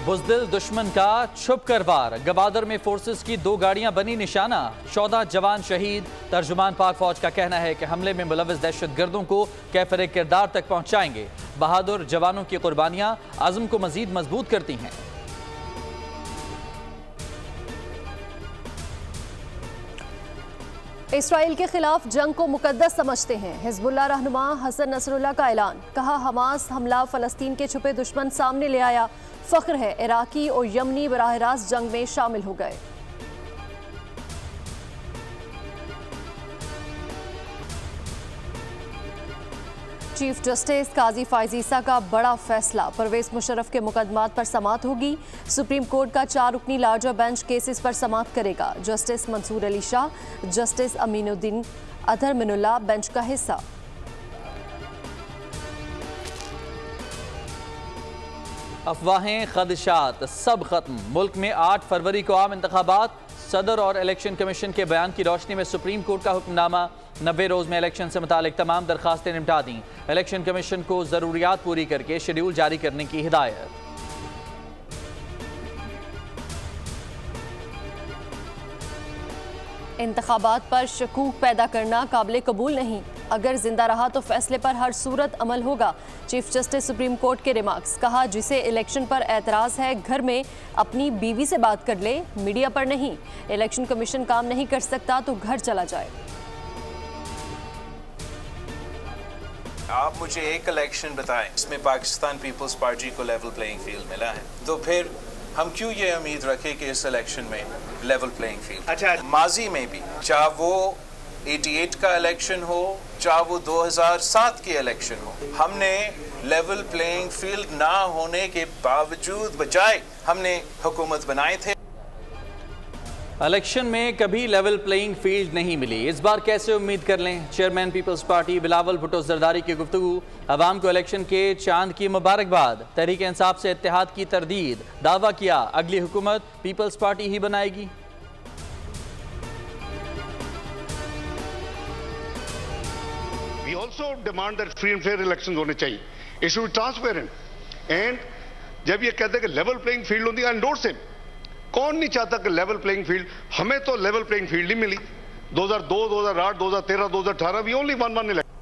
बुज़दिल दुश्मन का छुप कर वार। गवादर में फोर्सेस की 2 गाड़ियां बनी निशाना, 14 जवान शहीद। तर्जुमान पाक फौज का कहना है कि हमले में मुलव्विस दहशतगर्दों को कैफरे किरदार तक पहुंचाएंगे। बहादुर जवानों की कुर्बानियां आज़म को मजीद मजबूत करती हैं। इसराइल के खिलाफ जंग को मुकद्दस समझते हैं। हिजबुल्लाह रहनुमा हसन नसरुल्लाह का ऐलान। कहा, हमास हमला फलस्तीन के छुपे दुश्मन सामने ले आया। फख्र है इराकी और यमनी बराह रास्त जंग में शामिल हो गए। चीफ जस्टिस काजी फायज़ ईसा का बड़ा फैसला। परवेज मुशर्रफ के मुकदमात पर समाअत होगी। सुप्रीम कोर्ट का 4 रुकनी लार्जर बेंच केसेस पर समाअत करेगा। Justice Mansoor Ali Shah, justice Aminuddin Athar Minallah bench का हिस्सा। अफवाहें, खदशात सब खत्म। मुल्क में 8 फरवरी को आम इंतखाबात। सदर और इलेक्शन कमीशन के बयान की रोशनी में सुप्रीम कोर्ट का हुक्मनामा। 90 रोज में इलेक्शन से मुतालिक तमाम दरखास्तें निपटा दी। इलेक्शन कमीशन को जरूरियात पूरी करके शेड्यूल जारी करने की हिदायत। इंतखाबात पर शकूक पैदा करना काबिल कबूल नहीं। अगर जिंदा रहा तो फैसले पर हर सूरत अमल होगा। चीफ जस्टिस सुप्रीम कोर्ट के रिमार्क्स। कहा, जिसे इलेक्शन पर एतराज़ है घर में अपनी बीवी से बात कर ले, मीडिया पर नहीं। इलेक्शन कमीशन काम नहीं कर सकता तो घर चला जाए। आप मुझे एक इलेक्शन बताएं इसमें पाकिस्तान पीपल्स पार्टी को लेवल प्लेइंग फील्ड मिला है, तो फिर हम क्यों ये उम्मीद रखें कि इस इलेक्शन में लेवल प्लेइंग फील्ड। अच्छा, माजी में भी चाहे वो 88 का इलेक्शन हो, चाहे वो 2007 की इलेक्शन हो, हमने लेवल प्लेइंग फील्ड ना होने के बावजूद बजाय हमने हुकूमत बनाए थे। इलेक्शन में कभी लेवल प्लेइंग फील्ड नहीं मिली, इस बार कैसे उम्मीद कर लें। चेयरमैन पीपल्स पार्टी बिलावल भुट्टो जरदारी की गुफ्तगू। अवाम को इलेक्शन के चांद की मुबारकबाद। तहरीक इंसाफ से इत्तेहाद की तरदीद। दावा किया अगली हुकूमत पीपल्स पार्टी ही बनाएगी। We also demand that free and fair elections होने चाहिए. It should be transparent. And जब ये कहते हैं कि लेवल प्लेइंग फील्ड होती है, एंडोर्स हिम। कौन नहीं चाहता कि लेवल प्लेइंग फील्ड, हमें तो लेवल प्लेइंग फील्ड ही मिली। 2002, 2008, 2013, 2018 वी ओनली वन इलेक्शन।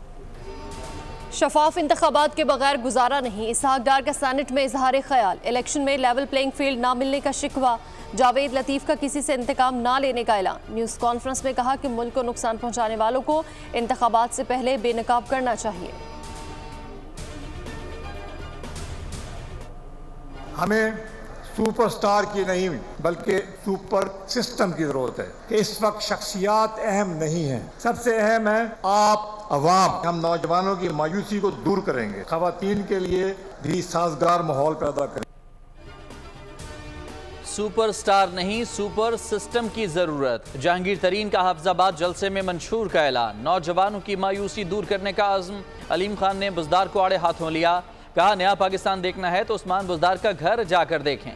शफाफ इंतखाबात के बगैर गुजारा नहीं। इसहाक डार का सेनेट में इजहार ख्याल। इलेक्शन में लेवल प्लेइंग फील्ड ना मिलने का शिकवा। जावेद लतीफ का किसी से इंतकाम ना लेने का ऐलान। न्यूज़ कॉन्फ्रेंस में कहा कि मुल्क को नुकसान पहुंचाने वालों को इंतखाबात से पहले बेनकाब करना चाहिए। हमें सुपरस्टार की नहीं बल्कि सुपर सिस्टम की जरूरत है कि इस वक्त शख्सियात अहम नहीं है, सबसे अहम है आप अवाम। हम नौजवानों की मायूसी को दूर करेंगे, खवातीन के लिए भी साजगार माहौल पैदा करेंगे। सुपरस्टार नहीं, सुपर सिस्टम की जरूरत। जहांगीर तरीन का हाफिजाबाद जलसे में मंशूर का ऐलान। नौजवानों की मायूसी दूर करने का आज़म। अलीम खान ने बुज़दार को आड़े हाथों लिया। कहा, नया पाकिस्तान देखना है तो उस्मान बुज़दार का घर जाकर देखें।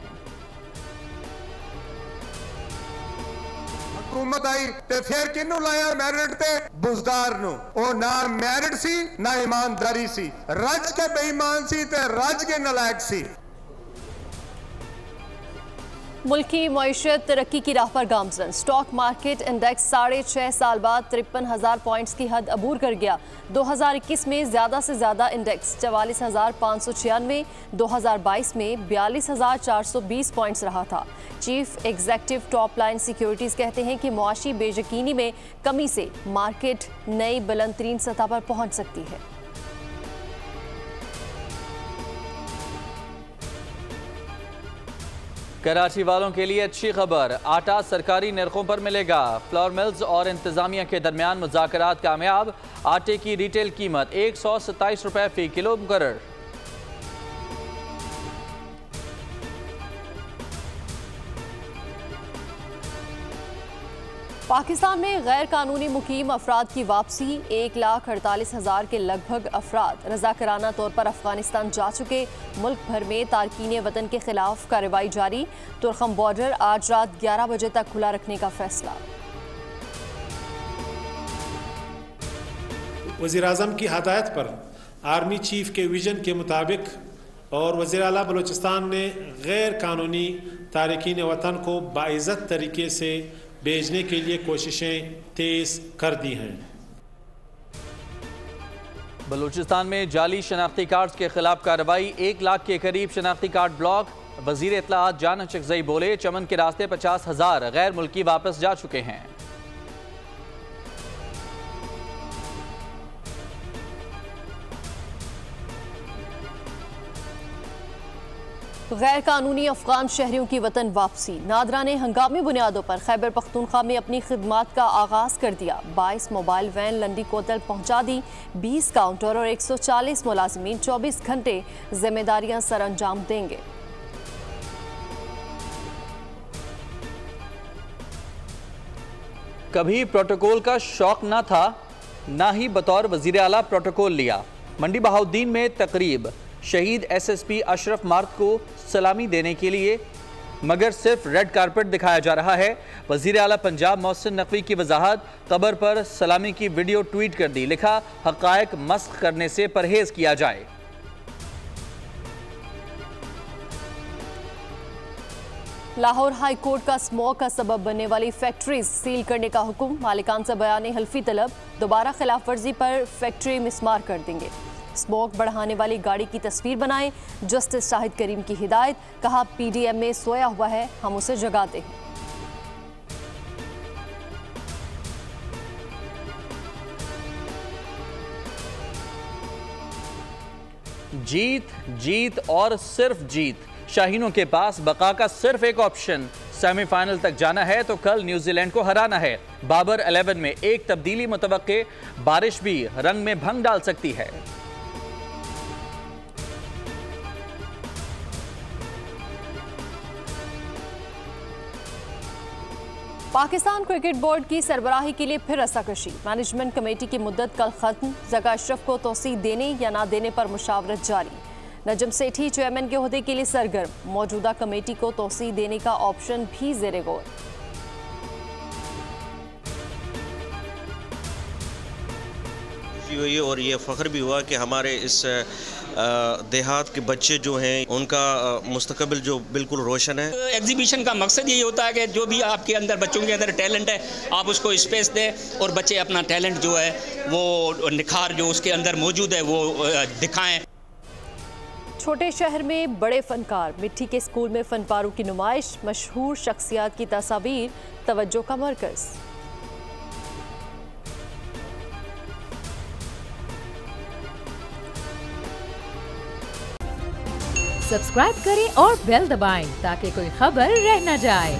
हुकूमत आई ते फिर किन्नू लाया मैरिट ते बुज़दार नु। ओ ना मैरिट सी ना ईमानदारी सी, रज के बेईमान सी ते रज के नलायक सी। मुल्क की मईशत तरक्की की राह पर गामजन। स्टॉक मार्केट इंडेक्स 6.5 साल बाद 53,000 पॉइंट्स की हद अबूर कर गया। 2021 में ज़्यादा से ज़्यादा इंडेक्स 44,596, 2022 में 42,420 पॉइंट्स रहा था। Chief executive top line securities कहते हैं कि मुआशी बेयकीनी में कमी से मार्केट नई बुलंद तरीन सतह पर पहुँच सकती है। कराची वालों के लिए अच्छी खबर, आटा सरकारी नरखों पर मिलेगा। फ्लोर मिल्स और इंतजामिया के दरमियान मुज़ाकरात कामयाब। आटे की रिटेल कीमत 127 रुपए फी किलो मुकर्रर। पाकिस्तान में गैर कानूनी मुकीम अफराद की वापसी। 1,48,000 के लगभग अफराद रज़ाकराना तौर पर अफगानिस्तान जा चुके। मुल्क भर में तारकीन वतन के खिलाफ कार्रवाई जारी। तुरखम बॉर्डर आज रात 11 बजे तक खुला रखने का फैसला। वज़ीर आज़म की हदायत पर आर्मी चीफ के विजन के मुताबिक और वज़ीर आला बलूचिस्तान ने गैर कानूनी तारकीन वतन को बाइज़्ज़त तरीके से भेजने के लिए कोशिशें तेज़ कर दी हैं। बलूचिस्तान में जाली शनाख्ती कार्ड के खिलाफ कार्रवाई, 1 लाख के करीब शनाख्ती कार्ड ब्लॉक। वजीर इत्तलाआत जान चकजई बोले, चमन के रास्ते 50,000 गैर मुल्की वापस जा चुके हैं। गैर कानूनी अफगान शहरियों की वतन वापसी, नादरा ने हंगामी बुनियादों पर खैबर पख्तूनख्वा में अपनी खिदमात का आगाज कर दिया। 22 मोबाइल वैन लंडी कोतल पहुंचा दी, 20 काउंटर और 140 मुलाजिमीन 24 घंटे जिम्मेदारियां सर अंजाम देंगे। कभी प्रोटोकॉल का शौक ना था, ना ही बतौर वजीर आला प्रोटोकॉल लिया। मंडी बहाउद्दीन में तकरीब, शहीद SSP अशरफ मार्द को सलामी देने के लिए, मगर सिर्फ रेड कारपेट दिखाया जा रहा है। वजीर आला पंजाब मोहसिन नकवी की वजाहत, कब्र पर सलामी की वीडियो ट्वीट कर दी, लिखा हकायक मस्ख करने से परहेज किया जाए। लाहौर हाई कोर्ट का स्मोक का सबब बनने वाली फैक्ट्रीज सील करने का हुक्म, मालिकान से बयान हल्फी तलब, दोबारा खिलाफ वर्जी पर फैक्ट्री मिसमार कर देंगे। स्मोक बढ़ाने वाली गाड़ी की तस्वीर बनाएं, जस्टिस शाहिद करीम की हिदायत, कहा PDM में सोया हुआ है, हम उसे जगाते हैं। जीत, जीत और सिर्फ जीत। शाहीनों के पास बका का सिर्फ एक ऑप्शन, सेमीफाइनल तक जाना है तो कल न्यूजीलैंड को हराना है। बाबर 11 में एक तब्दीली मुतवक्के, बारिश भी रंग में भंग डाल सकती है। पाकिस्तान क्रिकेट बोर्ड की सरबराही के लिए फिर रस्साकशी, मैनेजमेंट कमेटी की मुद्दत कल खत्म, जका अशरफ को तोसी देने या ना देने पर मुशावरत जारी। नजम सेठी चेयरमैन के ओहदे के लिए सरगर्म, मौजूदा कमेटी को तोसी देने का ऑप्शन भी ज़ेरे गौर। हुई और ये फ़ख्र भी हुआ कि हमारे इस देहात के बच्चे जो हैं उनका मुस्तकबिल जो बिल्कुल रोशन है। एग्जीबिशन का मकसद यही होता है कि जो भी आपके अंदर, बच्चों के अंदर टैलेंट है, आप उसको स्पेस दें और बच्चे अपना टैलेंट जो है वो निखार जो उसके अंदर मौजूद है वो दिखाएं। छोटे शहर में बड़े फनकार, मिट्टी के स्कूल में फनपारों की नुमाइश, मशहूर शख्सियात की तस्वीर तवज्जो का मरकज़। सब्सक्राइब करें और बेल दबाएं ताकि कोई खबर रह न जाए।